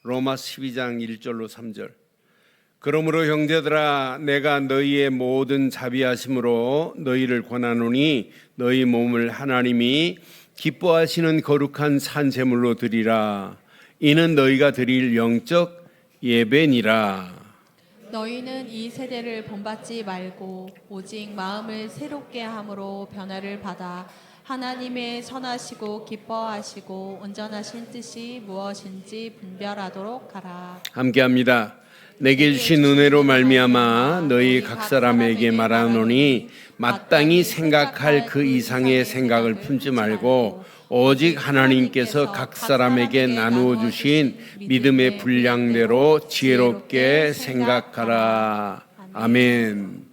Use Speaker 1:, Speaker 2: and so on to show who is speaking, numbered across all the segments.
Speaker 1: 로마 12장 1절로 3절. 그러므로 형제들아 내가 너희의 모든 자비하심으로 너희를 권하노니 너희 몸을 하나님이 기뻐하시는 거룩한 산 제물로 드리라. 이는 너희가 드릴 영적 예배니라.
Speaker 2: 너희는 이 세대를 본받지 말고 오직 마음을 새롭게 함으로 변화를 받아 하나님의 선하시고 기뻐하시고 온전하신 뜻이 무엇인지 분별하도록 하라.
Speaker 1: 함께합니다. 내게 주신 은혜로 말미암아 너희 각 사람에게 말하노니 마땅히 생각할 그 이상의 생각을 품지 말고 오직 하나님께서 각 사람에게 나누어 주신 믿음의 분량대로 지혜롭게 생각하라. 아멘.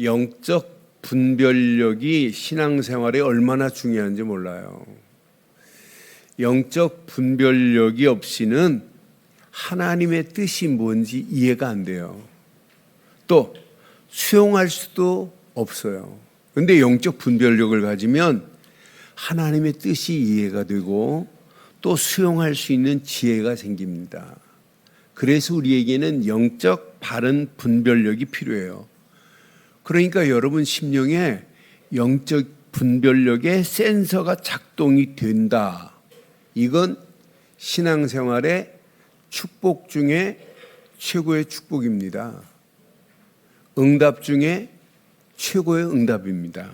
Speaker 1: 영적 분별력이 신앙생활에 얼마나 중요한지 몰라요. 영적 분별력이 없이는 하나님의 뜻이 뭔지 이해가 안 돼요. 또 수용할 수도 없어요. 그런데 영적 분별력을 가지면 하나님의 뜻이 이해가 되고 또 수용할 수 있는 지혜가 생깁니다. 그래서 우리에게는 영적 바른 분별력이 필요해요. 그러니까 여러분 심령에 영적 분별력의 센서가 작동이 된다. 이건 신앙생활의 축복 중에 최고의 축복입니다. 응답 중에 최고의 응답입니다.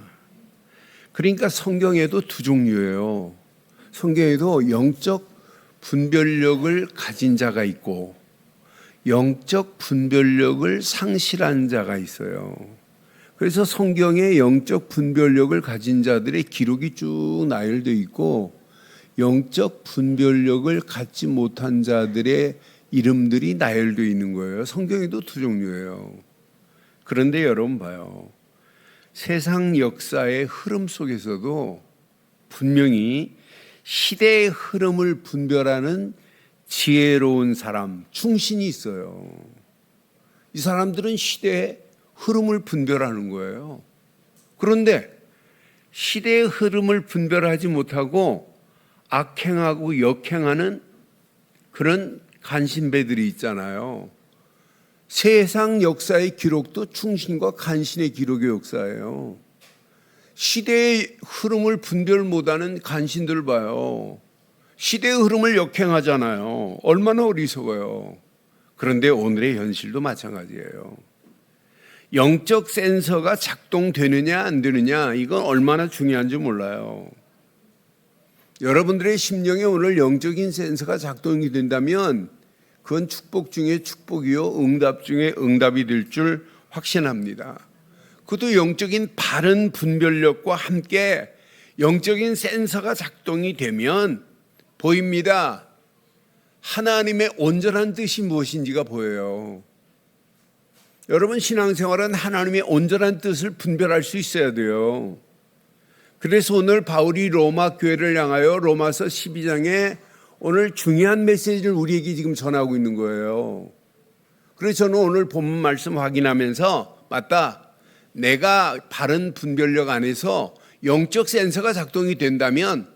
Speaker 1: 그러니까 성경에도 두 종류예요. 성경에도 영적 분별력을 가진 자가 있고 영적 분별력을 상실한 자가 있어요. 그래서 성경에 영적 분별력을 가진 자들의 기록이 쭉 나열되어 있고 영적 분별력을 갖지 못한 자들의 이름들이 나열되어 있는 거예요. 성경에도 두 종류예요. 그런데 여러분 봐요. 세상 역사의 흐름 속에서도 분명히 시대의 흐름을 분별하는 지혜로운 사람, 충신이 있어요. 이 사람들은 시대의 흐름을 분별하는 거예요. 그런데 시대의 흐름을 분별하지 못하고 악행하고 역행하는 그런 간신배들이 있잖아요. 세상 역사의 기록도 충신과 간신의 기록의 역사예요. 시대의 흐름을 분별 못하는 간신들 봐요. 시대의 흐름을 역행하잖아요. 얼마나 어리석어요. 그런데 오늘의 현실도 마찬가지예요. 영적 센서가 작동되느냐 안 되느냐 이건 얼마나 중요한지 몰라요. 여러분들의 심령에 오늘 영적인 센서가 작동이 된다면 그건 축복 중에 축복이요 응답 중에 응답이 될 줄 확신합니다. 그것도 영적인 바른 분별력과 함께 영적인 센서가 작동이 되면 보입니다. 하나님의 온전한 뜻이 무엇인지가 보여요. 여러분 신앙생활은 하나님의 온전한 뜻을 분별할 수 있어야 돼요. 그래서 오늘 바울이 로마 교회를 향하여 로마서 12장에 오늘 중요한 메시지를 우리에게 지금 전하고 있는 거예요. 그래서 저는 오늘 본문 말씀 확인하면서 맞다. 내가 바른 분별력 안에서 영적 센서가 작동이 된다면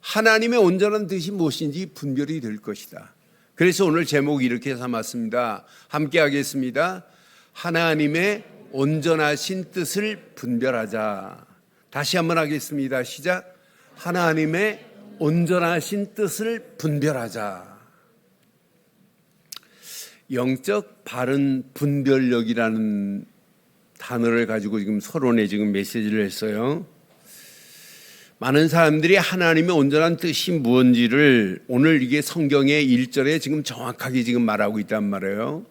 Speaker 1: 하나님의 온전한 뜻이 무엇인지 분별이 될 것이다. 그래서 오늘 제목 이렇게 삼았습니다. 함께 하겠습니다. 하나님의 온전하신 뜻을 분별하자. 다시 한번 하겠습니다. 시작. 하나님의 온전하신 뜻을 분별하자. 영적 바른 분별력이라는 단어를 가지고 지금 서론에 지금 메시지를 했어요. 많은 사람들이 하나님의 온전한 뜻이 무엇인지를 오늘 이게 성경의 1절에 지금 정확하게 지금 말하고 있단 말이에요.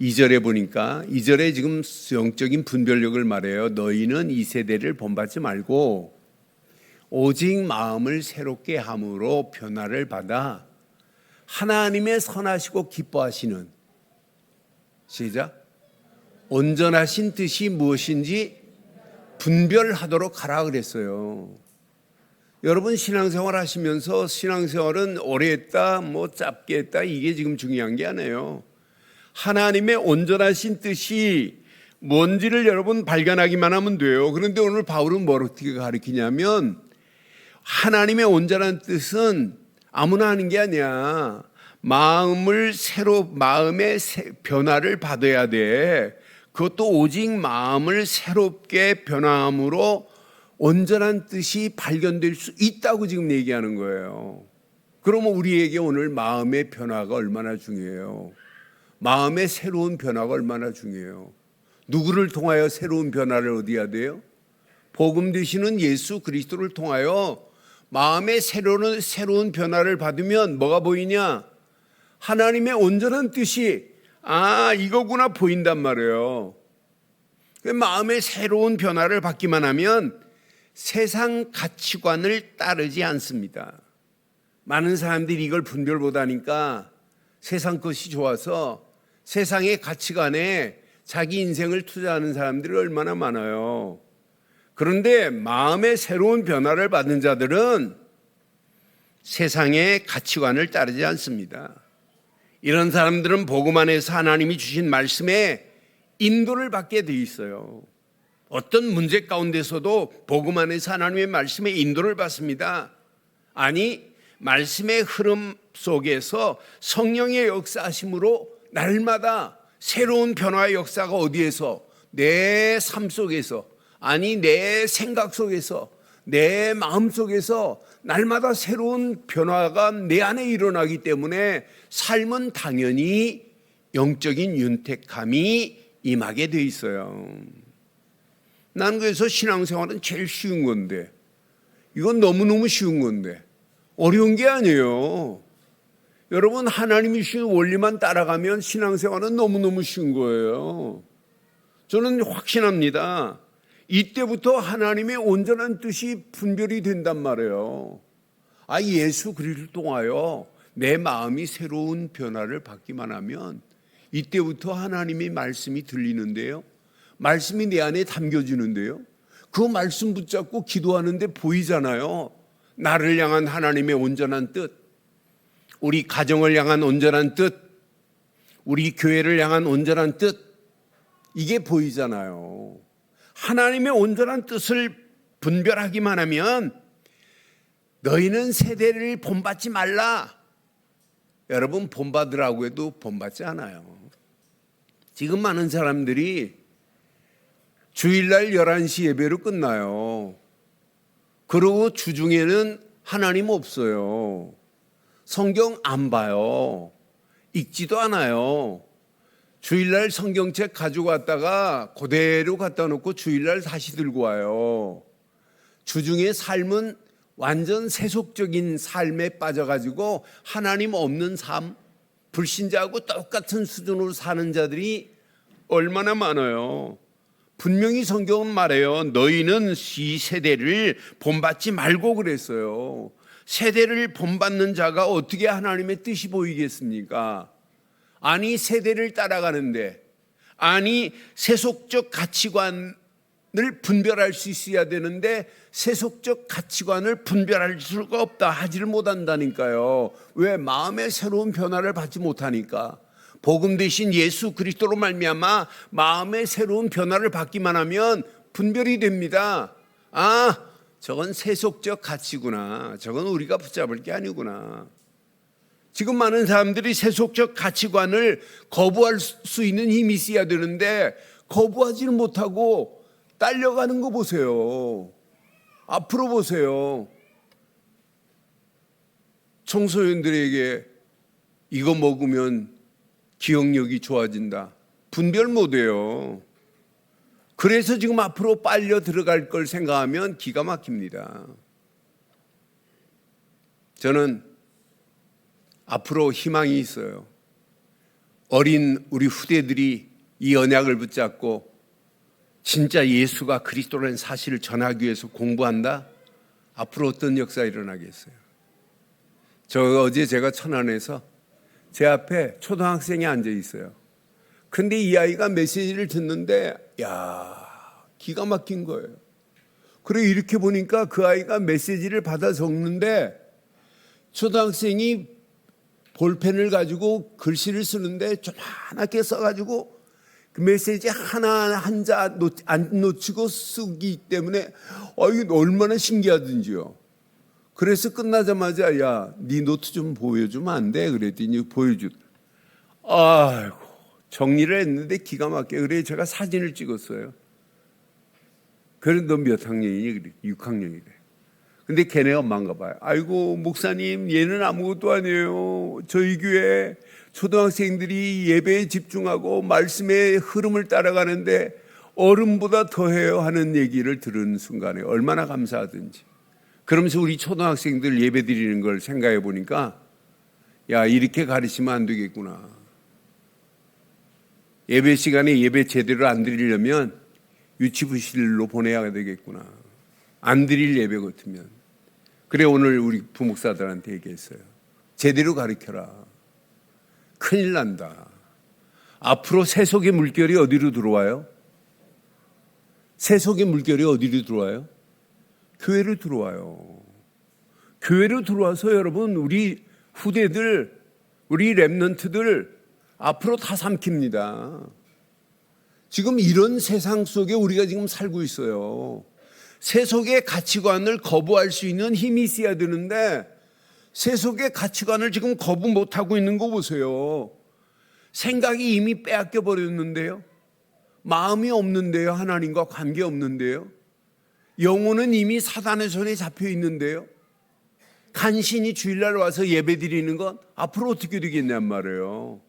Speaker 1: 2절에 보니까 2절에 지금 영적인 분별력을 말해요. 너희는 이 세대를 본받지 말고 오직 마음을 새롭게 함으로 변화를 받아 하나님의 선하시고 기뻐하시는 시작 온전하신 뜻이 무엇인지 분별하도록 하라 그랬어요. 여러분 신앙생활 하시면서 신앙생활은 오래 했다 뭐 짧게 했다 이게 지금 중요한 게 아니에요. 하나님의 온전하신 뜻이 뭔지를 여러분 발견하기만 하면 돼요. 그런데 오늘 바울은 뭘 어떻게 가르치냐면 하나님의 온전한 뜻은 아무나 하는 게 아니야. 마음의 변화를 받아야 돼. 그것도 오직 마음을 새롭게 변화함으로 온전한 뜻이 발견될 수 있다고 지금 얘기하는 거예요. 그러면 우리에게 오늘 마음의 변화가 얼마나 중요해요. 마음의 새로운 변화가 얼마나 중요해요. 누구를 통하여 새로운 변화를 얻어야 돼요? 복음 되시는 예수 그리스도를 통하여 마음의 새로운 변화를 받으면 뭐가 보이냐? 하나님의 온전한 뜻이 이거구나 보인단 말이에요. 마음의 새로운 변화를 받기만 하면 세상 가치관을 따르지 않습니다. 많은 사람들이 이걸 분별 못하니까 세상 것이 좋아서 세상의 가치관에 자기 인생을 투자하는 사람들이 얼마나 많아요. 그런데 마음의 새로운 변화를 받는 자들은 세상의 가치관을 따르지 않습니다. 이런 사람들은 복음 안에서 하나님이 주신 말씀에 인도를 받게 돼 있어요. 어떤 문제 가운데서도 복음 안에서 하나님의 말씀에 인도를 받습니다. 아니, 말씀의 흐름 속에서 성령의 역사하심으로 날마다 새로운 변화의 역사가 어디에서? 내 삶 속에서, 아니 내 생각 속에서, 내 마음 속에서 날마다 새로운 변화가 내 안에 일어나기 때문에 삶은 당연히 영적인 윤택함이 임하게 돼 있어요. 난 그래서 신앙생활은 제일 쉬운 건데, 이건 너무너무 쉬운 건데 어려운 게 아니에요. 여러분, 하나님이 주신 원리만 따라가면 신앙생활은 너무너무 쉬운 거예요. 저는 확신합니다. 이때부터 하나님의 온전한 뜻이 분별이 된단 말이에요. 예수 그리스도를 통하여 내 마음이 새로운 변화를 받기만 하면 이때부터 하나님의 말씀이 들리는데요. 말씀이 내 안에 담겨지는데요. 그 말씀 붙잡고 기도하는데 보이잖아요. 나를 향한 하나님의 온전한 뜻, 우리 가정을 향한 온전한 뜻, 우리 교회를 향한 온전한 뜻, 이게 보이잖아요. 하나님의 온전한 뜻을 분별하기만 하면 너희는 세대를 본받지 말라. 여러분, 본받으라고 해도 본받지 않아요. 지금 많은 사람들이 주일날 11시 예배로 끝나요. 그리고 주중에는 하나님 없어요. 성경 안 봐요. 읽지도 않아요. 주일날 성경책 가지고 왔다가 그대로 갖다 놓고 주일날 다시 들고 와요. 주중에 삶은 완전 세속적인 삶에 빠져가지고 하나님 없는 삶, 불신자하고 똑같은 수준으로 사는 자들이 얼마나 많아요. 분명히 성경은 말해요. 너희는 이 세대를 본받지 말고 그랬어요. 세대를 본받는 자가 어떻게 하나님의 뜻이 보이겠습니까? 아니, 세대를 따라가는데, 아니 세속적 가치관을 분별할 수 있어야 되는데 세속적 가치관을 분별할 수가 없다, 하지를 못한다니까요. 왜? 마음의 새로운 변화를 받지 못하니까. 복음 대신 예수 그리스도로 말미암아 마음의 새로운 변화를 받기만 하면 분별이 됩니다. 저건 세속적 가치구나, 저건 우리가 붙잡을 게 아니구나. 지금 많은 사람들이 세속적 가치관을 거부할 수 있는 힘이 있어야 되는데 거부하지는 못하고 딸려가는 거 보세요. 앞으로 보세요. 청소년들에게 이거 먹으면 기억력이 좋아진다, 분별 못해요. 그래서 지금 앞으로 빨려 들어갈 걸 생각하면 기가 막힙니다. 저는 앞으로 희망이 있어요. 어린 우리 후대들이 이 언약을 붙잡고 진짜 예수가 그리스도라는 사실을 전하기 위해서 공부한다? 앞으로 어떤 역사가 일어나겠어요? 어제 제가 천안에서 제 앞에 초등학생이 앉아 있어요. 근데 이 아이가 메시지를 듣는데 기가 막힌 거예요. 그래, 이렇게 보니까 그 아이가 메시지를 받아 적는데 초등학생이 볼펜을 가지고 글씨를 쓰는데 조그맣게 써가지고 그 메시지 하나 한자 안 놓치고 쓰기 때문에 이게 얼마나 신기하든지요. 그래서 끝나자마자 야, 네 노트 좀 보여주면 안 돼? 그랬더니 보여주. 아이고, 정리를 했는데 기가 막혀. 그래 제가 사진을 찍었어요. 그래 너 몇 학년이니? 그래 6학년이래. 근데 걔네 엄마인가 봐요. 아이고 목사님 얘는 아무것도 아니에요. 저희 교회 초등학생들이 예배에 집중하고 말씀의 흐름을 따라가는데 어른보다 더해요 하는 얘기를 들은 순간에 얼마나 감사하든지. 그러면서 우리 초등학생들 예배 드리는 걸 생각해 보니까 야, 이렇게 가르치면 안 되겠구나. 예배 시간에 예배 제대로 안 드리려면 유치부실로 보내야 되겠구나. 안 드릴 예배 같으면. 그래 오늘 우리 부목사들한테 얘기했어요. 제대로 가르쳐라. 큰일 난다. 앞으로 세속의 물결이 어디로 들어와요? 세속의 물결이 어디로 들어와요? 교회로 들어와요. 교회로 들어와서 여러분 우리 후대들, 우리 랩런트들 앞으로 다 삼킵니다. 지금 이런 세상 속에 우리가 지금 살고 있어요. 세속의 가치관을 거부할 수 있는 힘이 있어야 되는데 세속의 가치관을 지금 거부 못하고 있는 거 보세요. 생각이 이미 빼앗겨 버렸는데요. 마음이 없는데요. 하나님과 관계 없는데요. 영혼은 이미 사단의 손에 잡혀 있는데요. 간신히 주일날 와서 예배 드리는 건 앞으로 어떻게 되겠냔 말이에요.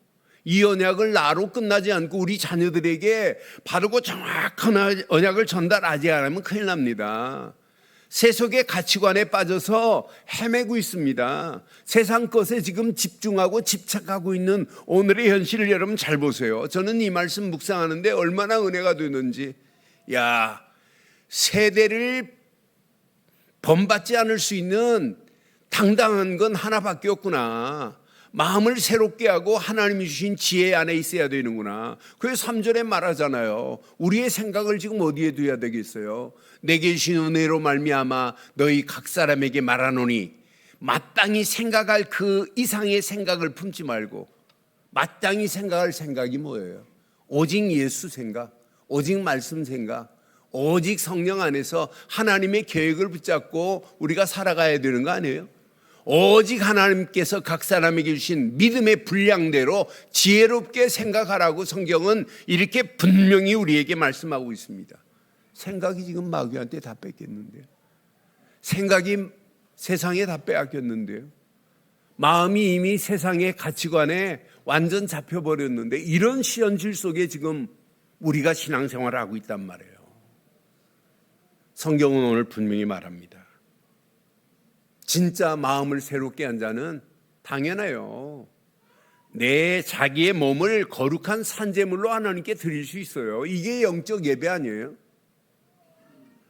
Speaker 1: 이 언약을 나로 끝나지 않고 우리 자녀들에게 바르고 정확한 언약을 전달하지 않으면 큰일 납니다. 세속의 가치관에 빠져서 헤매고 있습니다. 세상 것에 지금 집중하고 집착하고 있는 오늘의 현실을 여러분 잘 보세요. 저는 이 말씀 묵상하는데 얼마나 은혜가 되는지. 야, 세대를 본받지 않을 수 있는 당당한 건 하나밖에 없구나. 마음을 새롭게 하고 하나님이 주신 지혜 안에 있어야 되는구나. 그래서 3절에 말하잖아요. 우리의 생각을 지금 어디에 둬야 되겠어요? 내게 주신 은혜로 말미암아 너희 각 사람에게 말하노니 마땅히 생각할 그 이상의 생각을 품지 말고. 마땅히 생각할 생각이 뭐예요? 오직 예수 생각, 오직 말씀 생각, 오직 성령 안에서 하나님의 계획을 붙잡고 우리가 살아가야 되는 거 아니에요? 오직 하나님께서 각 사람에게 주신 믿음의 분량대로 지혜롭게 생각하라고 성경은 이렇게 분명히 우리에게 말씀하고 있습니다. 생각이 지금 마귀한테 다 뺏겼는데요. 생각이 세상에 다 빼앗겼는데요. 마음이 이미 세상의 가치관에 완전 잡혀버렸는데 이런 현실 속에 지금 우리가 신앙생활을 하고 있단 말이에요. 성경은 오늘 분명히 말합니다. 진짜 마음을 새롭게 한 자는 당연해요. 내 자기의 몸을 거룩한 산제물로 하나님께 드릴 수 있어요. 이게 영적 예배 아니에요?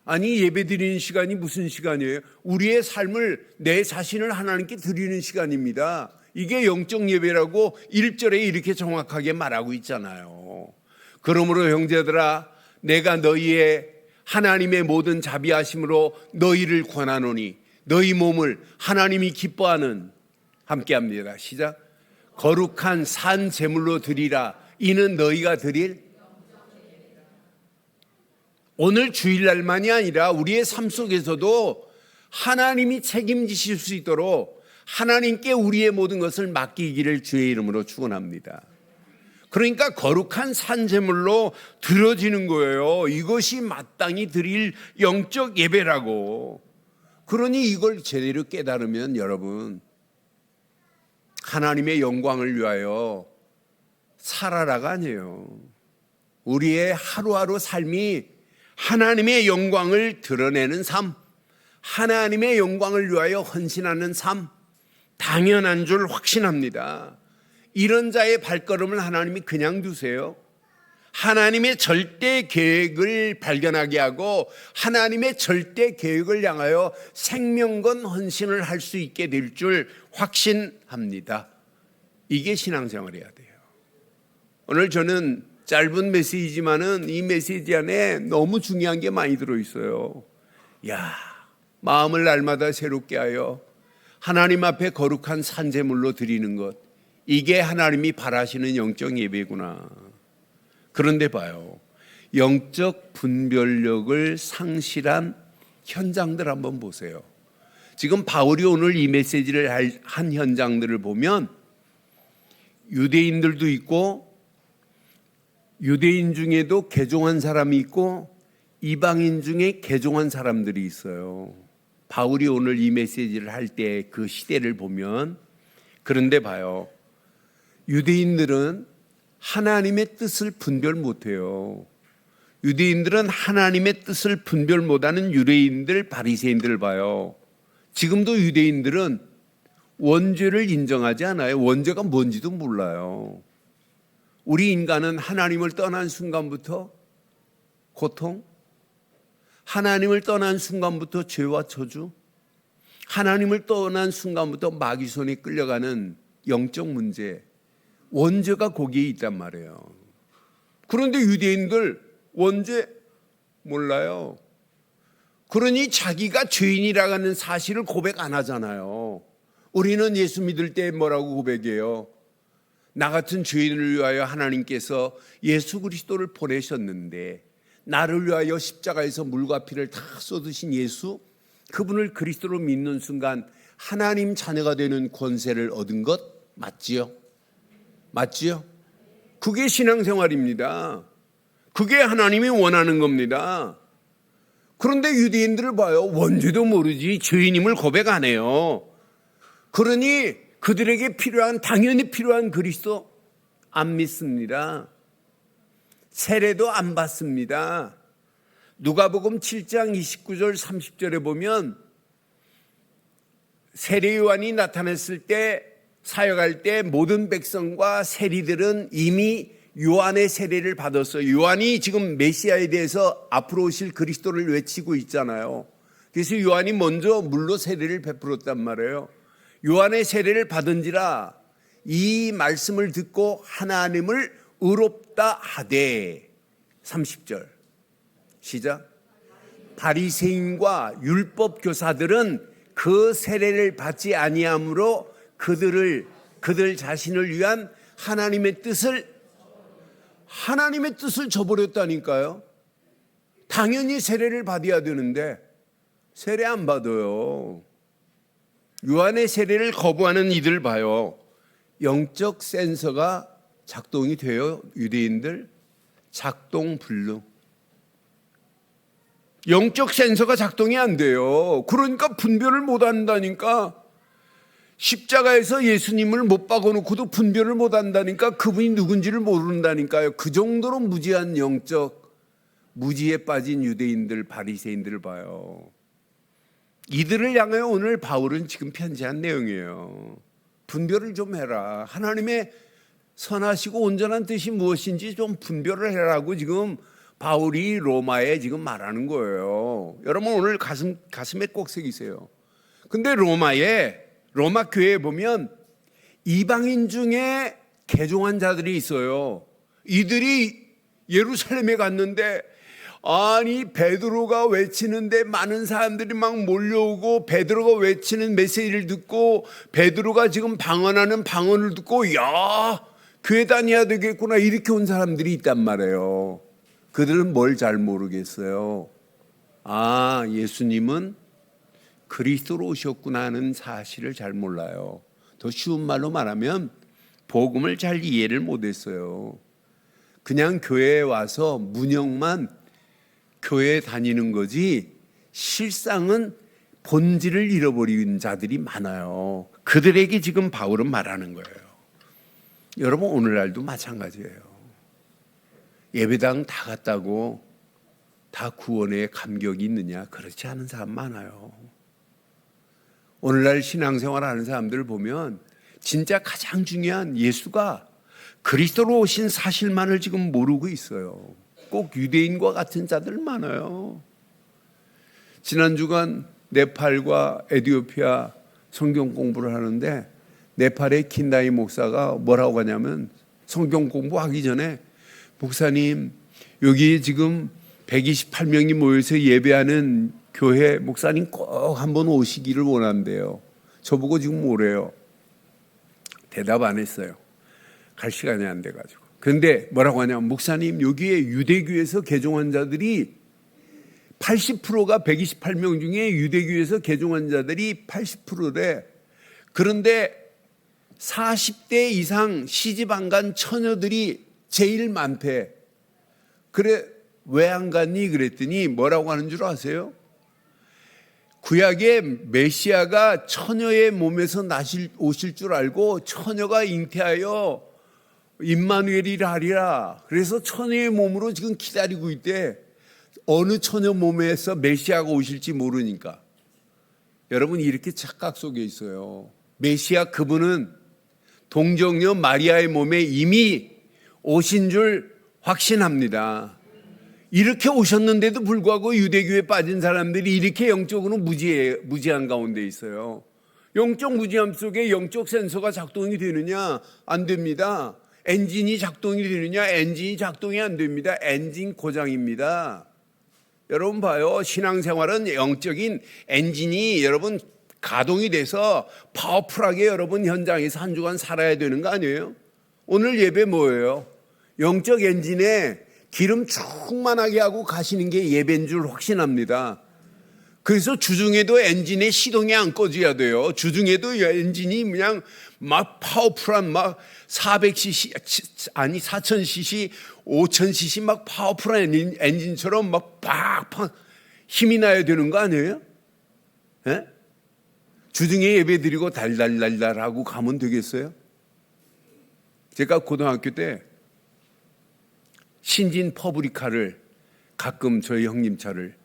Speaker 1: 아니 예배 드리는 시간이 무슨 시간이에요? 우리의 삶을 내 자신을 하나님께 드리는 시간입니다. 이게 영적 예배라고 1절에 이렇게 정확하게 말하고 있잖아요. 그러므로 형제들아 내가 너희의 하나님의 모든 자비하심으로 너희를 권하노니 너희 몸을 하나님이 기뻐하는 함께합니다. 시작. 거룩한 산 제물로 드리라. 이는 너희가 드릴 오늘 주일날만이 아니라 우리의 삶 속에서도 하나님이 책임지실 수 있도록 하나님께 우리의 모든 것을 맡기기를 주의 이름으로 축원합니다. 그러니까 거룩한 산 제물로 드려지는 거예요. 이것이 마땅히 드릴 영적 예배라고. 그러니 이걸 제대로 깨달으면 여러분 하나님의 영광을 위하여 살아라가 아니에요. 우리의 하루하루 삶이 하나님의 영광을 드러내는 삶, 하나님의 영광을 위하여 헌신하는 삶, 당연한 줄 확신합니다. 이런 자의 발걸음을 하나님이 그냥 두세요? 하나님의 절대 계획을 발견하게 하고 하나님의 절대 계획을 향하여 생명건 헌신을 할 수 있게 될 줄 확신합니다. 이게 신앙생활이어야 돼요. 오늘 저는 짧은 메시지지만은 이 메시지 안에 너무 중요한 게 많이 들어있어요. 야, 마음을 날마다 새롭게 하여 하나님 앞에 거룩한 산제물로 드리는 것, 이게 하나님이 바라시는 영적 예배구나. 그런데 봐요. 영적 분별력을 상실한 현장들 한번 보세요. 지금 바울이 오늘 이 메시지를 한 현장들을 보면 유대인들도 있고 유대인 중에도 개종한 사람이 있고 이방인 중에 개종한 사람들이 있어요. 바울이 오늘 이 메시지를 할 때 그 시대를 보면 그런데 봐요. 유대인들은 하나님의 뜻을 분별 못해요. 유대인들은 하나님의 뜻을 분별 못하는 유대인들, 바리새인들을 봐요. 지금도 유대인들은 원죄를 인정하지 않아요. 원죄가 뭔지도 몰라요. 우리 인간은 하나님을 떠난 순간부터 고통, 하나님을 떠난 순간부터 죄와 저주, 하나님을 떠난 순간부터 마귀 손에 끌려가는 영적 문제, 원죄가 거기에 있단 말이에요. 그런데 유대인들 원죄 몰라요. 그러니 자기가 죄인이라는 사실을 고백 안 하잖아요. 우리는 예수 믿을 때 뭐라고 고백해요? 나 같은 죄인을 위하여 하나님께서 예수 그리스도를 보내셨는데 나를 위하여 십자가에서 물과 피를 다 쏟으신 예수, 그분을 그리스도로 믿는 순간 하나님 자녀가 되는 권세를 얻은 것 맞지요? 맞지요? 그게 신앙생활입니다. 그게 하나님이 원하는 겁니다. 그런데 유대인들을 봐요. 원죄도 모르지 죄인임을 고백 안 해요. 그러니 그들에게 당연히 필요한 그리스도 안 믿습니다. 세례도 안 받습니다. 누가복음 7장 29절 30절에 보면 세례 요한이 나타났을 때 사역할 때 모든 백성과 세리들은 이미 요한의 세례를 받았어요. 요한이 지금 메시아에 대해서 앞으로 오실 그리스도를 외치고 있잖아요. 그래서 요한이 먼저 물로 세례를 베풀었단 말이에요. 요한의 세례를 받은지라 이 말씀을 듣고 하나님을 의롭다 하되 30절 시작. 바리새인과 율법 교사들은 그 세례를 받지 아니함으로 그들 자신을 위한 하나님의 뜻을 저버렸다니까요. 당연히 세례를 받아야 되는데 세례 안 받아요. 요한의 세례를 거부하는 이들 봐요. 영적 센서가 작동이 돼요. 유대인들 작동 불능. 영적 센서가 작동이 안 돼요. 그러니까 분별을 못 한다니까. 십자가에서 예수님을 못 박아놓고도 분별을 못 한다니까. 그분이 누군지를 모른다니까요. 그 정도로 무지한 영적 무지에 빠진 유대인들, 바리새인들을 봐요. 이들을 향하여 오늘 바울은 지금 편지한 내용이에요. 분별을 좀 해라. 하나님의 선하시고 온전한 뜻이 무엇인지 좀 분별을 해라고 지금 바울이 로마에 지금 말하는 거예요. 여러분 오늘 가슴에 꼭 새기세요. 근데 로마 교회에 보면 이방인 중에 개종한 자들이 있어요. 이들이 예루살렘에 갔는데 아니 베드로가 외치는데 많은 사람들이 막 몰려오고 베드로가 외치는 메시지를 듣고 베드로가 지금 방언하는 방언을 듣고 야 교회 다녀야 되겠구나 이렇게 온 사람들이 있단 말이에요. 그들은 뭘 잘 모르겠어요. 아 예수님은 그리스도로 오셨구나 하는 사실을 잘 몰라요. 더 쉬운 말로 말하면 복음을 잘 이해를 못했어요. 그냥 교회에 와서 문형만 교회에 다니는 거지 실상은 본질을 잃어버린 자들이 많아요. 그들에게 지금 바울은 말하는 거예요. 여러분 오늘날도 마찬가지예요. 예배당 다 갔다고 다 구원에 감격이 있느냐? 그렇지 않은 사람 많아요. 오늘날 신앙생활 하는 사람들을 보면 진짜 가장 중요한 예수가 그리스도로 오신 사실만을 지금 모르고 있어요. 꼭 유대인과 같은 자들 많아요. 지난 주간 네팔과 에티오피아 성경 공부를 하는데 네팔의 킨다이 목사가 뭐라고 하냐면 성경 공부하기 전에 목사님 여기 지금 128명이 모여서 예배하는 교회 목사님 꼭 한번 오시기를 원한대요. 저보고 지금 오래요. 대답 안 했어요. 갈 시간이 안 돼가지고. 그런데 뭐라고 하냐면 목사님 여기에 유대교에서 개종한 자들이 80%가 128명 중에 유대교에서 개종한 자들이 80%래. 그런데 40대 이상 시집 안 간 처녀들이 제일 많대. 그래, 왜 안 갔니? 그랬더니 뭐라고 하는 줄 아세요? 구약의 메시아가 처녀의 몸에서 오실 줄 알고 처녀가 잉태하여 임마누엘이라 하리라. 그래서 처녀의 몸으로 지금 기다리고 있대. 어느 처녀 몸에서 메시아가 오실지 모르니까. 여러분, 이렇게 착각 속에 있어요. 메시아 그분은 동정녀 마리아의 몸에 이미 오신 줄 확신합니다. 이렇게 오셨는데도 불구하고 유대교에 빠진 사람들이 이렇게 영적으로 무지한 가운데 있어요. 영적 무지함 속에 영적 센서가 작동이 되느냐? 안 됩니다. 엔진이 작동이 되느냐? 엔진이 작동이 안 됩니다. 엔진 고장입니다. 여러분 봐요. 신앙생활은 영적인 엔진이 여러분 가동이 돼서 파워풀하게 여러분 현장에서 한 주간 살아야 되는 거 아니에요? 오늘 예배 뭐예요? 영적 엔진에 기름 충만하게 하고 가시는 게 예배인 줄 확신합니다. 그래서 주중에도 엔진의 시동이 안 꺼져야 돼요. 주중에도 엔진이 그냥 막 파워풀한 막 400cc 아니 4000cc 5000cc 막 파워풀한 엔진처럼 막 팍팍 힘이 나야 되는 거 아니에요? 예? 주중에 예배 드리고 달달달달 하고 가면 되겠어요? 제가 고등학교 때 신진 퍼브리카를 가끔 저희 형님 차를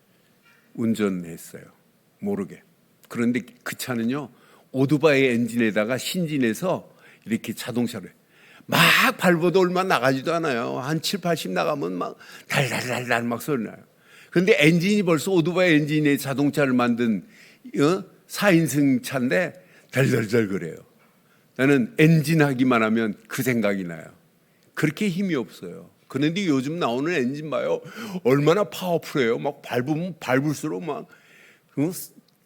Speaker 1: 운전했어요. 모르게. 그런데 그 차는요, 오토바이 엔진에다가 신진해서 이렇게 자동차를 막 밟아도 얼마 나가지도 않아요. 한 7, 80 나가면 막 달달달달 막 소리 나요. 그런데 엔진이 벌써 오토바이 엔진의 자동차를 만든 4인승 차인데 달달달 그래요. 나는 엔진 하기만 하면 그 생각이 나요. 그렇게 힘이 없어요. 그런데 요즘 나오는 엔진 봐요. 얼마나 파워풀해요. 막 밟으면 밟을수록 막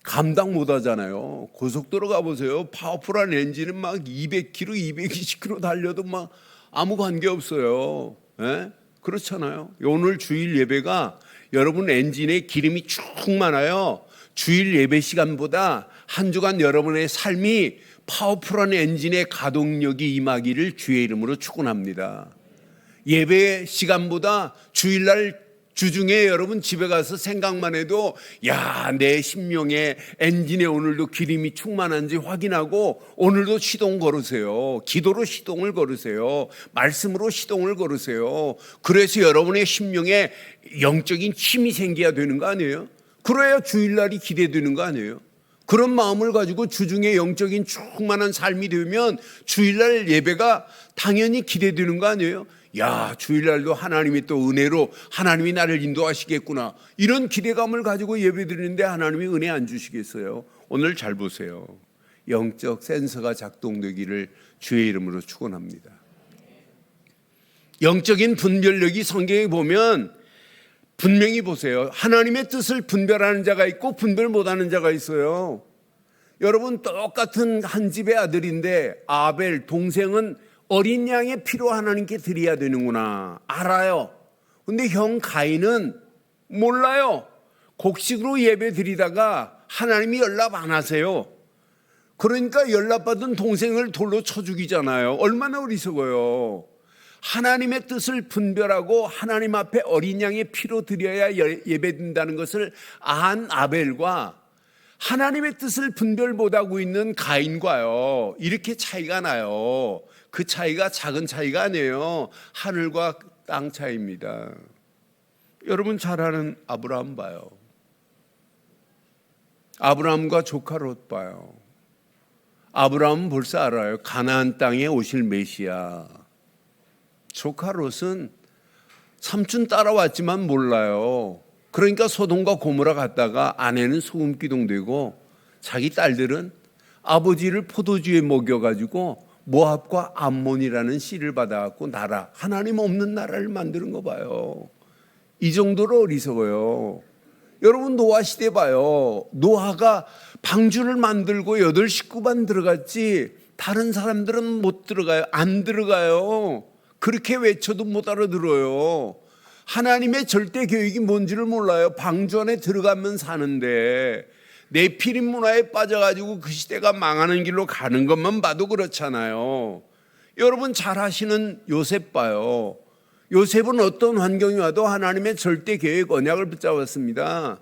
Speaker 1: 감당 못 하잖아요. 고속도로 가보세요. 파워풀한 엔진은 막 200km, 220km 달려도 막 아무 관계 없어요. 예? 그렇잖아요. 오늘 주일 예배가 여러분 엔진에 기름이 충만하여 주일 예배 시간보다 한 주간 여러분의 삶이 파워풀한 엔진의 가동력이 임하기를 주의 이름으로 축원합니다. 예배 시간보다 주일날 주중에 여러분 집에 가서 생각만 해도 야, 내 심령의 엔진에 오늘도 기름이 충만한지 확인하고 오늘도 시동 걸으세요. 기도로 시동을 걸으세요. 말씀으로 시동을 걸으세요. 그래서 여러분의 심령에 영적인 힘이 생겨야 되는 거 아니에요? 그래야 주일날이 기대되는 거 아니에요? 그런 마음을 가지고 주중에 영적인 충만한 삶이 되면 주일날 예배가 당연히 기대되는 거 아니에요? 야, 주일날도 하나님이 또 은혜로 하나님이 나를 인도하시겠구나. 이런 기대감을 가지고 예배드리는데 하나님이 은혜 안 주시겠어요? 오늘 잘 보세요. 영적 센서가 작동되기를 주의 이름으로 축원합니다. 영적인 분별력이 성경에 보면 분명히 보세요. 하나님의 뜻을 분별하는 자가 있고 분별 못하는 자가 있어요. 여러분 똑같은 한 집의 아들인데 아벨 동생은 어린 양의 피로 하나님께 드려야 되는구나 알아요. 근데 형 가인은 몰라요. 곡식으로 예배 드리다가 하나님이 연락 안 하세요. 그러니까 연락받은 동생을 돌로 쳐 죽이잖아요. 얼마나 어리석어요. 하나님의 뜻을 분별하고 하나님 앞에 어린 양의 피로 드려야 예배드린다는 것을 안 아벨과 하나님의 뜻을 분별 못하고 있는 가인과요, 이렇게 차이가 나요. 그 차이가 작은 차이가 아니에요. 하늘과 땅 차이입니다. 여러분 잘 아는 아브라함 봐요. 아브라함과 조카 롯 봐요. 아브라함은 벌써 알아요. 가나안 땅에 오실 메시아. 조카 롯은 삼촌 따라왔지만 몰라요. 그러니까 소돔과 고모라 갔다가 아내는 소금기둥 되고 자기 딸들은 아버지를 포도주에 먹여가지고 모압과 암몬이라는 씨를 받아갖고 나라, 하나님 없는 나라를 만드는 거 봐요. 이 정도로 어리석어요. 여러분 노아 시대 봐요. 노아가 방주를 만들고 8 식구만 들어갔지 다른 사람들은 못 들어가요. 안 들어가요. 그렇게 외쳐도 못 알아들어요. 하나님의 절대 계획이 뭔지를 몰라요. 방주 안에 들어가면 사는데 네피림 문화에 빠져가지고 그 시대가 망하는 길로 가는 것만 봐도 그렇잖아요. 여러분 잘 아시는 요셉 봐요. 요셉은 어떤 환경이 와도 하나님의 절대 계획 언약을 붙잡았습니다.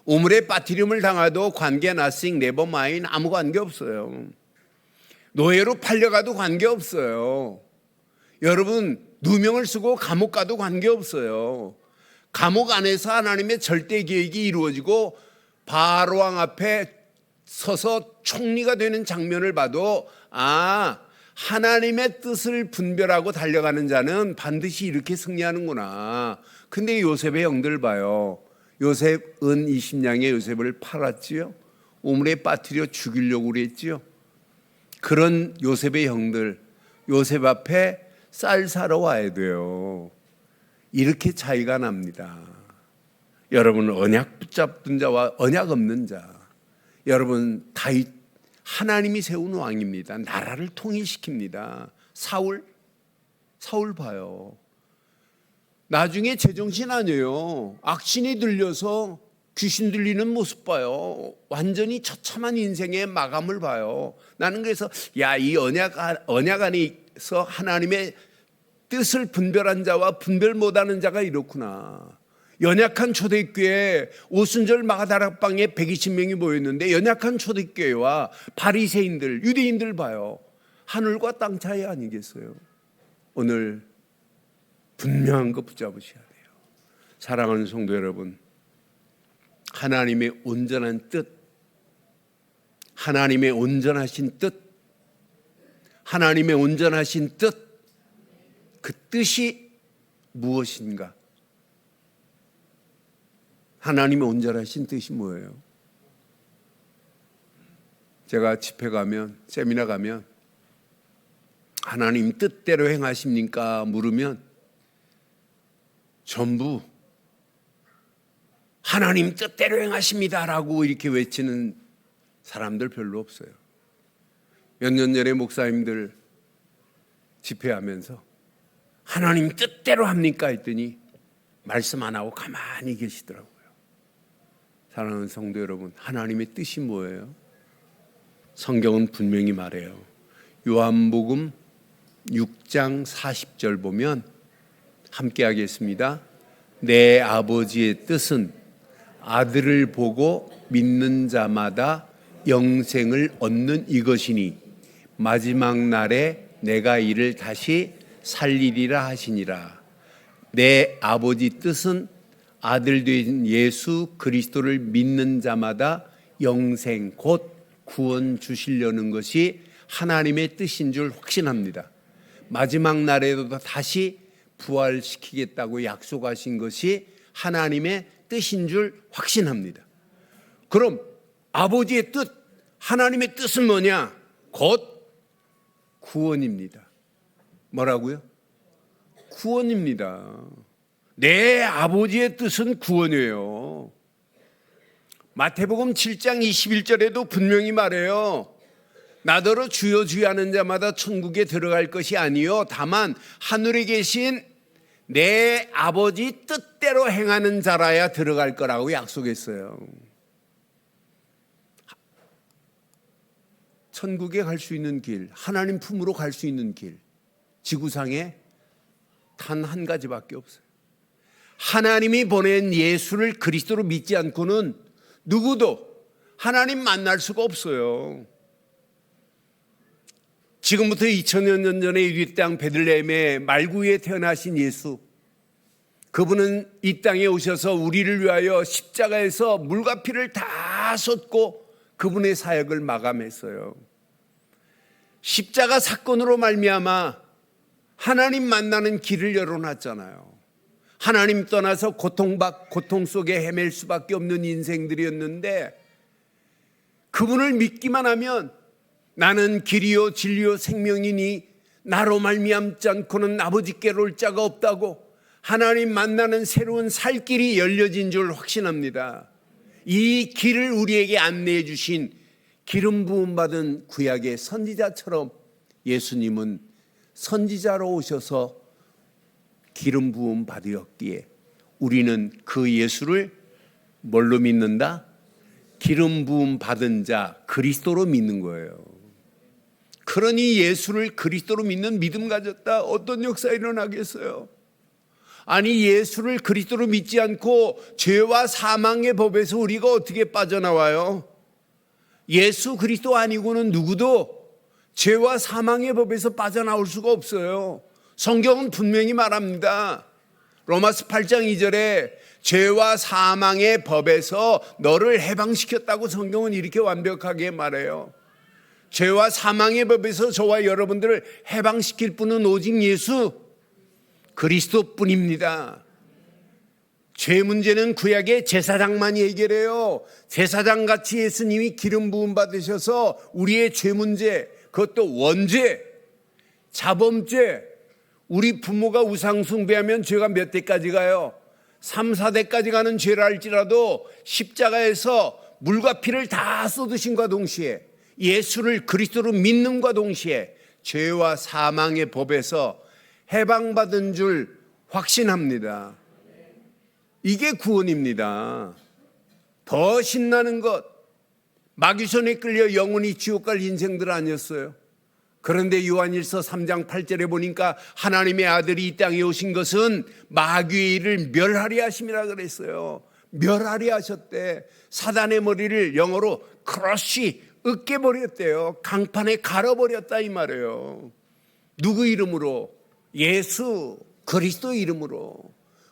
Speaker 1: 우물에 빠뜨림을 당해도 관계 nothing, never mind, 아무 관계 없어요. 노예로 팔려가도 관계 없어요. 여러분 누명을 쓰고 감옥 가도 관계 없어요. 감옥 안에서 하나님의 절대 계획이 이루어지고 바로 왕 앞에 서서 총리가 되는 장면을 봐도 하나님의 뜻을 분별하고 달려가는 자는 반드시 이렇게 승리하는구나. 근데 요셉의 형들 봐요. 요셉 은 20냥의 요셉을 팔았지요. 우물에 빠뜨려 죽이려고 그랬지요. 그런 요셉의 형들, 요셉 앞에 쌀 사러 와야 돼요. 이렇게 차이가 납니다. 여러분 언약 붙잡던 자와 언약 없는 자. 여러분 다윗 하나님이 세운 왕입니다. 나라를 통일시킵니다. 사울 봐요. 나중에 제정신 아니에요. 악신이 들려서 귀신 들리는 모습 봐요. 완전히 처참한 인생의 마감을 봐요. 나는 그래서 이 언약 안에서 하나님의 뜻을 분별한 자와 분별 못하는 자가 이렇구나. 연약한 초대교회 오순절 마가다락방에 120명이 모였는데 연약한 초대교회와 바리새인들, 유대인들 봐요. 하늘과 땅 차이 아니겠어요? 오늘 분명한 거 붙잡으셔야 돼요. 사랑하는 성도 여러분, 하나님의 온전한 뜻, 하나님의 온전하신 뜻, 하나님의 온전하신 뜻, 그 뜻이 무엇인가? 하나님의 온전하신 뜻이 뭐예요? 제가 집회 가면, 세미나 가면 하나님 뜻대로 행하십니까? 물으면 전부 하나님 뜻대로 행하십니다라고 이렇게 외치는 사람들 별로 없어요. 몇 년 전에 목사님들 집회하면서 하나님 뜻대로 합니까? 했더니 말씀 안 하고 가만히 계시더라고요. 사랑하는 성도 여러분, 하나님의 뜻이 뭐예요? 성경은 분명히 말해요. 요한복음 6장 40절 보면 함께 하겠습니다. 내 아버지의 뜻은 아들을 보고 믿는 자마다 영생을 얻는 이것이니 마지막 날에 내가 이를 다시 살리리라 하시니라. 내 아버지 뜻은 아들 된 예수 그리스도를 믿는 자마다 영생 곧 구원 주시려는 것이 하나님의 뜻인 줄 확신합니다. 마지막 날에도 다시 부활시키겠다고 약속하신 것이 하나님의 뜻인 줄 확신합니다. 그럼 아버지의 뜻, 하나님의 뜻은 뭐냐? 곧 구원입니다. 뭐라고요? 구원입니다. 내 아버지의 뜻은 구원이에요. 마태복음 7장 21절에도 분명히 말해요. 나더러 주여 주여 하는 자마다 천국에 들어갈 것이 아니요 다만 하늘에 계신 내 아버지 뜻대로 행하는 자라야 들어갈 거라고 약속했어요. 천국에 갈 수 있는 길, 하나님 품으로 갈 수 있는 길, 지구상에 단 한 가지밖에 없어요. 하나님이 보낸 예수를 그리스도로 믿지 않고는 누구도 하나님 만날 수가 없어요. 지금부터 2000여 년 전에 이 땅 베들레헴의 말구에 태어나신 예수, 그분은 이 땅에 오셔서 우리를 위하여 십자가에서 물과 피를 다 쏟고 그분의 사역을 마감했어요. 십자가 사건으로 말미암아 하나님 만나는 길을 열어놨잖아요. 하나님 떠나서 고통 속에 헤맬 수밖에 없는 인생들이었는데 그분을 믿기만 하면 나는 길이요 진리요 생명이니 나로 말미암지 않고는 아버지께로 올 자가 없다고 하나님 만나는 새로운 살 길이 열려진 줄 확신합니다. 이 길을 우리에게 안내해 주신 기름 부음 받은 구약의 선지자처럼 예수님은 선지자로 오셔서 기름 부음 받으었기에 우리는 그 예수를 뭘로 믿는다? 기름 부음 받은 자 그리스도로 믿는 거예요. 그러니 예수를 그리스도로 믿는 믿음 가졌다. 어떤 역사 일어나겠어요? 아니 예수를 그리스도로 믿지 않고 죄와 사망의 법에서 우리가 어떻게 빠져나와요? 예수 그리스도 아니고는 누구도 죄와 사망의 법에서 빠져나올 수가 없어요. 성경은 분명히 말합니다. 로마서 8장 2절에 죄와 사망의 법에서 너를 해방시켰다고 성경은 이렇게 완벽하게 말해요. 죄와 사망의 법에서 저와 여러분들을 해방시킬 분은 오직 예수 그리스도뿐입니다. 죄 문제는 구약의 제사장만이 해결해요. 제사장같이 예수님이 기름 부음 받으셔서 우리의 죄 문제, 그것도 원죄, 자범죄, 우리 부모가 우상 숭배하면 죄가 몇 대까지 가요? 3, 4대까지 가는 죄라 할지라도 십자가에서 물과 피를 다 쏟으신과 동시에 예수를 그리스도로 믿는과 동시에 죄와 사망의 법에서 해방받은 줄 확신합니다. 이게 구원입니다. 더 신나는 것, 마귀손에 끌려 영원히 지옥 갈 인생들 아니었어요. 그런데 요한일서 3장 8절에 보니까 하나님의 아들이 이 땅에 오신 것은 마귀의 일을 멸하리 하심이라 그랬어요. 멸하리 하셨대. 사단의 머리를 영어로 크러쉬, 으깨버렸대요. 강판에 갈아버렸다 이 말이에요. 누구 이름으로? 예수 그리스도 이름으로.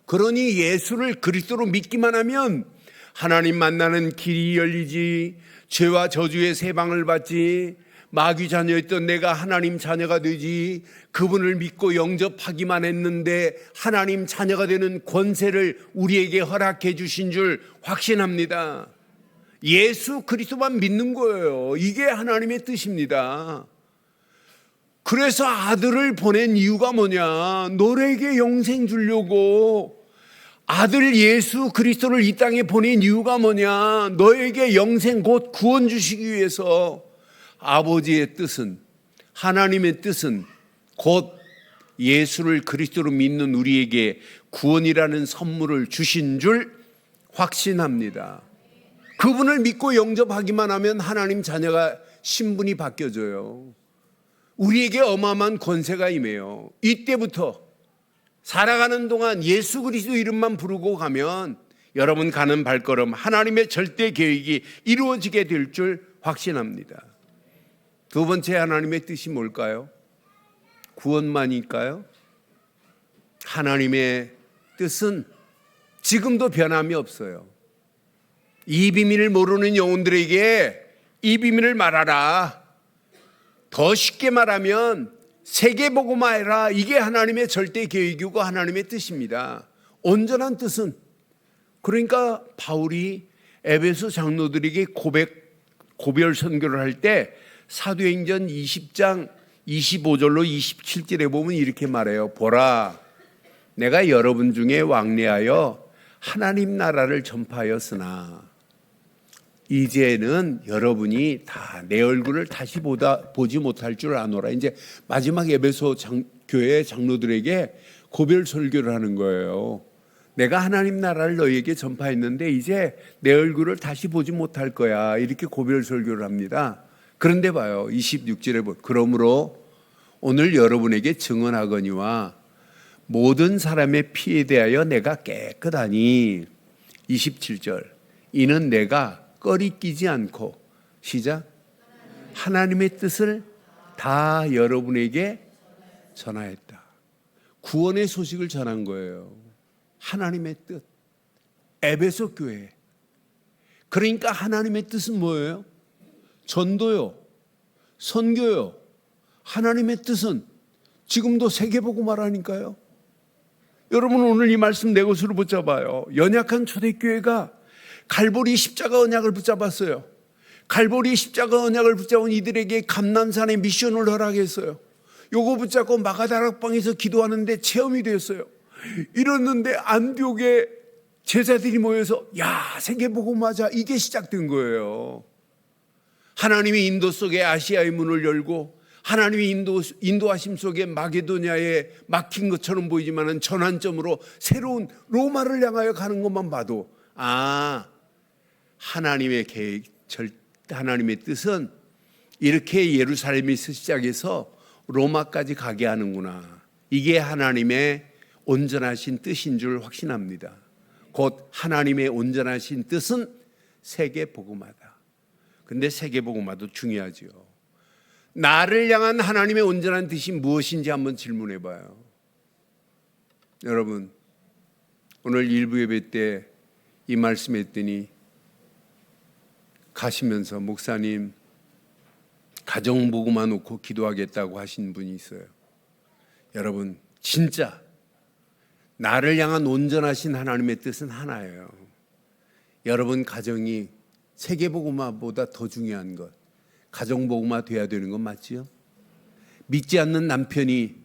Speaker 1: 그러니 예수를 그리스도로 믿기만 하면 하나님 만나는 길이 열리지, 죄와 저주의 세방을 받지, 마귀 자녀였던 내가 하나님 자녀가 되지, 그분을 믿고 영접하기만 했는데 하나님 자녀가 되는 권세를 우리에게 허락해 주신 줄 확신합니다. 예수 그리스도만 믿는 거예요. 이게 하나님의 뜻입니다. 그래서 아들을 보낸 이유가 뭐냐? 너에게 영생 주려고. 아들 예수 그리스도를 이 땅에 보낸 이유가 뭐냐? 너에게 영생 곧 구원 주시기 위해서. 아버지의 뜻은, 하나님의 뜻은 곧 예수를 그리스도로 믿는 우리에게 구원이라는 선물을 주신 줄 확신합니다. 그분을 믿고 영접하기만 하면 하나님 자녀가 신분이 바뀌어져요. 우리에게 어마어마한 권세가 임해요. 이때부터 살아가는 동안 예수 그리스도 이름만 부르고 가면 여러분 가는 발걸음 하나님의 절대 계획이 이루어지게 될 줄 확신합니다. 두 번째 하나님의 뜻이 뭘까요? 구원만일까요? 하나님의 뜻은 지금도 변함이 없어요. 이 비밀을 모르는 영혼들에게 이 비밀을 말하라. 더 쉽게 말하면 세계복음화해라. 이게 하나님의 절대 계획이고 하나님의 뜻입니다. 온전한 뜻은, 그러니까 바울이 에베소 장로들에게 고별 선교를 할 때 사도행전 20장 25절로 27절에 보면 이렇게 말해요. 보라, 내가 여러분 중에 왕래하여 하나님 나라를 전파하였으나 이제는 여러분이 다 내 얼굴을 다시 보지 못할 줄 아노라. 이제 마지막 에베소 교회 장로들에게 고별 설교를 하는 거예요. 내가 하나님 나라를 너희에게 전파했는데 이제 내 얼굴을 다시 보지 못할 거야. 이렇게 고별 설교를 합니다. 그런데 봐요. 26절에 보면 그러므로 오늘 여러분에게 증언하거니와 모든 사람의 피에 대하여 내가 깨끗하니 27절 이는 내가 꺼리끼지 않고 시작 하나님의 뜻을 다 여러분에게 전하였다. 구원의 소식을 전한 거예요. 하나님의 뜻. 에베소 교회. 그러니까 하나님의 뜻은 뭐예요? 전도요, 선교요. 하나님의 뜻은 지금도 세계복음화라니까요. 여러분 오늘 이 말씀 내 것으로 붙잡아요. 연약한 초대교회가 갈보리 십자가 언약을 붙잡았어요. 갈보리 십자가 언약을 붙잡은 이들에게 감난산의 미션을 허락했어요. 요거 붙잡고 마가다락방에서 기도하는데 체험이 되었어요. 이랬는데 안디옥에 제자들이 모여서 야 세계복음화자 이게 시작된 거예요. 하나님이 인도 속에 아시아의 문을 열고 하나님의 인도하심 속에 마게도냐에 막힌 것처럼 보이지만은 전환점으로 새로운 로마를 향하여 가는 것만 봐도 하나님의 계획, 하나님의 뜻은 이렇게 예루살렘에서 시작해서 로마까지 가게 하는구나. 이게 하나님의 온전하신 뜻인 줄 확신합니다. 곧 하나님의 온전하신 뜻은 세계 복음화다. 근데 세계 복음화도 중요하죠. 나를 향한 하나님의 온전한 뜻이 무엇인지 한번 질문해 봐요. 여러분, 오늘 일부 예배 때 이 말씀했더니 가시면서 목사님 가정 복음화 놓고 기도하겠다고 하신 분이 있어요. 여러분, 진짜 나를 향한 온전하신 하나님의 뜻은 하나예요. 여러분 가정이 세계 복음화보다 더 중요한 것, 가정 복음화 돼야 되는 건 맞지요? 믿지 않는 남편이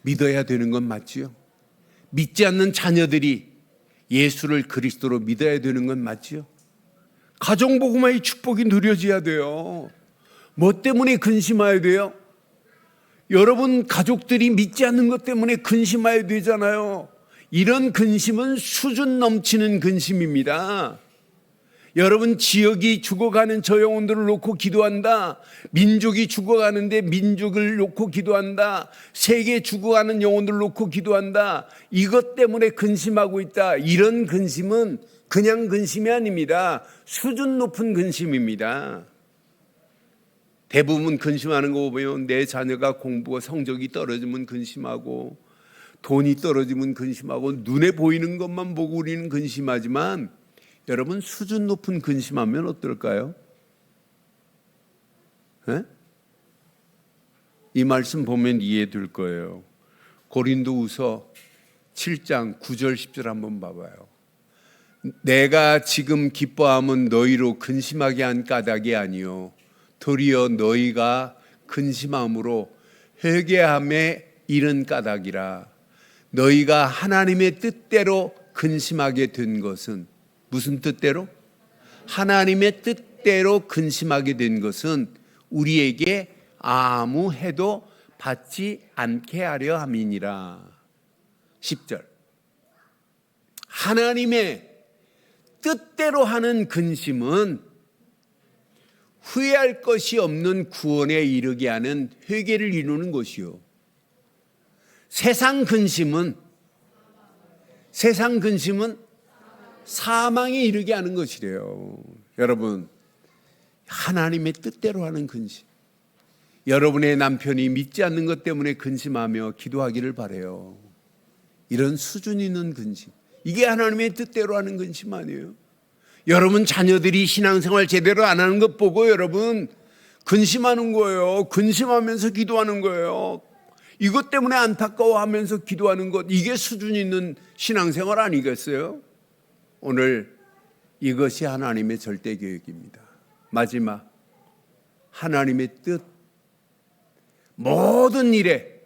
Speaker 1: 믿어야 되는 건 맞지요? 믿지 않는 자녀들이 예수를 그리스도로 믿어야 되는 건 맞지요? 가정 복음화의 축복이 누려져야 돼요. 뭐 때문에 근심해야 돼요? 여러분 가족들이 믿지 않는 것 때문에 근심해야 되잖아요. 이런 근심은 수준 넘치는 근심입니다. 여러분 지역이 죽어가는 저 영혼들을 놓고 기도한다. 민족이 죽어가는데 민족을 놓고 기도한다. 세계 죽어가는 영혼들을 놓고 기도한다. 이것 때문에 근심하고 있다. 이런 근심은 그냥 근심이 아닙니다. 수준 높은 근심입니다. 대부분 근심하는 거 보면 내 자녀가 공부가 성적이 떨어지면 근심하고 돈이 떨어지면 근심하고 눈에 보이는 것만 보고 우리는 근심하지만 여러분 수준 높은 근심하면 어떨까요? 네? 이 말씀 보면 이해될 거예요. 고린도후서 7장 9절 10절 한번 봐봐요. 내가 지금 기뻐함은 너희로 근심하게 한 까닭이 아니요 도리어 너희가 근심함으로 회개함에 이른 까닭이라. 너희가 하나님의 뜻대로 근심하게 된 것은 무슨 뜻대로? 하나님의 뜻대로 근심하게 된 것은 우리에게 아무 해도 받지 않게 하려 함이니라. 10절. 하나님의 뜻대로 하는 근심은 후회할 것이 없는 구원에 이르게 하는 회개를 이루는 것이요. 세상 근심은 사망에 이르게 하는 것이래요. 여러분, 하나님의 뜻대로 하는 근심. 여러분의 남편이 믿지 않는 것 때문에 근심하며 기도하기를 바라요. 이런 수준 있는 근심. 이게 하나님의 뜻대로 하는 근심 아니에요? 여러분 자녀들이 신앙생활 제대로 안 하는 것 보고 여러분 근심하는 거예요. 근심하면서 기도하는 거예요. 이것 때문에 안타까워하면서 기도하는 것, 이게 수준 있는 신앙생활 아니겠어요? 오늘 이것이 하나님의 절대 계획입니다. 마지막, 하나님의 뜻. 모든 일에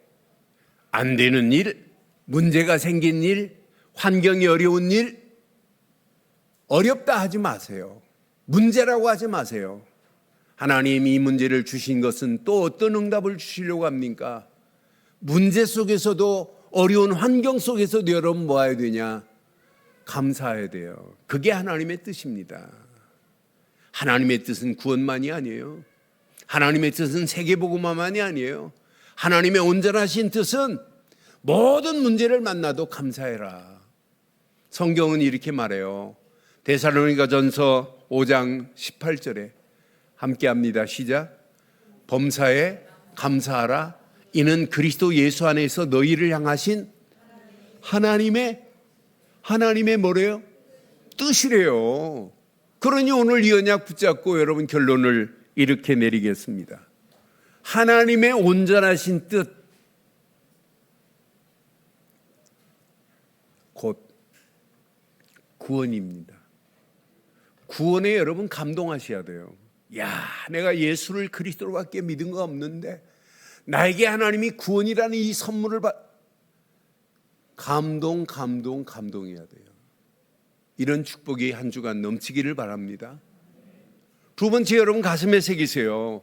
Speaker 1: 안 되는 일, 문제가 생긴 일, 환경이 어려운 일, 어렵다 하지 마세요. 문제라고 하지 마세요. 하나님이 이 문제를 주신 것은 또 어떤 응답을 주시려고 합니까? 문제 속에서도 어려운 환경 속에서도 여러분 뭐 해야 되냐? 감사해야 돼요. 그게 하나님의 뜻입니다. 하나님의 뜻은 구원만이 아니에요. 하나님의 뜻은 세계복음화만이 아니에요. 하나님의 온전하신 뜻은 모든 문제를 만나도 감사해라. 성경은 이렇게 말해요. 데살로니가전서 5장 18절에 함께 합니다. 시작. 범사에 감사하라. 이는 그리스도 예수 안에서 너희를 향하신 하나님의 뭐래요? 뜻이래요. 그러니 오늘 이 언약 붙잡고 여러분 결론을 이렇게 내리겠습니다. 하나님의 온전하신 뜻, 곧 구원입니다. 구원에 여러분 감동하셔야 돼요. 야, 내가 예수를 그리스도로밖에 믿은 거 없는데 나에게 하나님이 구원이라는 이 선물을 감동해야 돼요. 이런 축복이 한 주간 넘치기를 바랍니다. 두 번째, 여러분 가슴에 새기세요.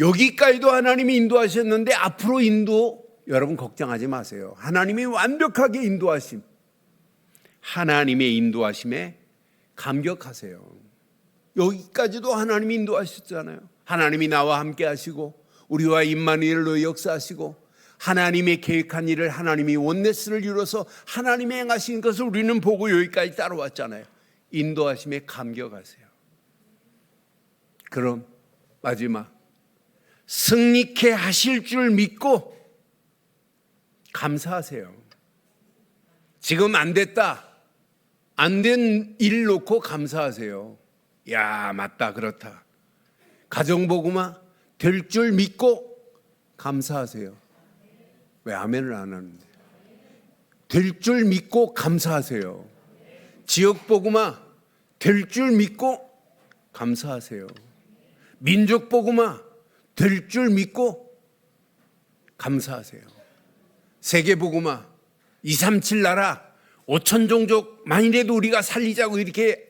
Speaker 1: 여기까지도 하나님이 인도하셨는데 앞으로 인도 여러분 걱정하지 마세요. 하나님이 완벽하게 인도하심, 하나님의 인도하심에 감격하세요. 여기까지도 하나님이 인도하셨잖아요. 하나님이 나와 함께 하시고 우리와 임마누엘로 역사하시고 하나님의 계획한 일을 하나님이 원네스를 이루어서 하나님이 행하신 것을 우리는 보고 여기까지 따라왔잖아요. 인도하심에 감격하세요. 그럼 마지막, 승리케 하실 줄 믿고 감사하세요. 지금 안 됐다, 안 된 일 놓고 감사하세요. 야, 맞다, 그렇다. 가정복음화 될 줄 믿고 감사하세요. 왜 아멘을 안 하는데? 될 줄 믿고 감사하세요. 지역복음화 될 줄 믿고 감사하세요. 민족복음화 될 줄 믿고 감사하세요. 세계복음화 237 나라 5천 종족 만이라도 우리가 살리자고 이렇게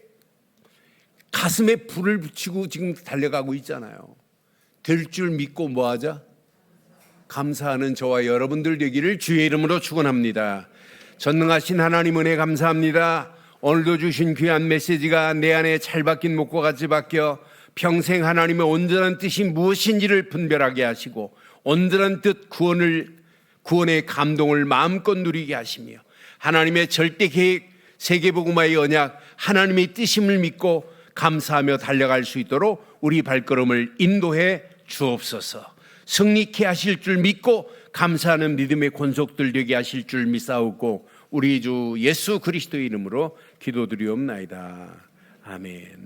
Speaker 1: 가슴에 불을 붙이고 지금 달려가고 있잖아요. 될 줄 믿고 뭐하자? 감사하는 저와 여러분들 되기를 주의 이름으로 축원합니다. 전능하신 하나님 은혜 감사합니다. 오늘도 주신 귀한 메시지가 내 안에 잘 박힌 목과 같이 박혀 평생 하나님의 온전한 뜻이 무엇인지를 분별하게 하시고 온전한 뜻 구원의 감동을 마음껏 누리게 하시며 하나님의 절대 계획 세계복음화의 언약 하나님의 뜻임을 믿고 감사하며 달려갈 수 있도록 우리 발걸음을 인도해 주옵소서. 승리케 하실 줄 믿고 감사하는 믿음의 권속들 되게 하실 줄 믿사오고 우리 주 예수 그리스도의 이름으로 기도드리옵나이다. 아멘.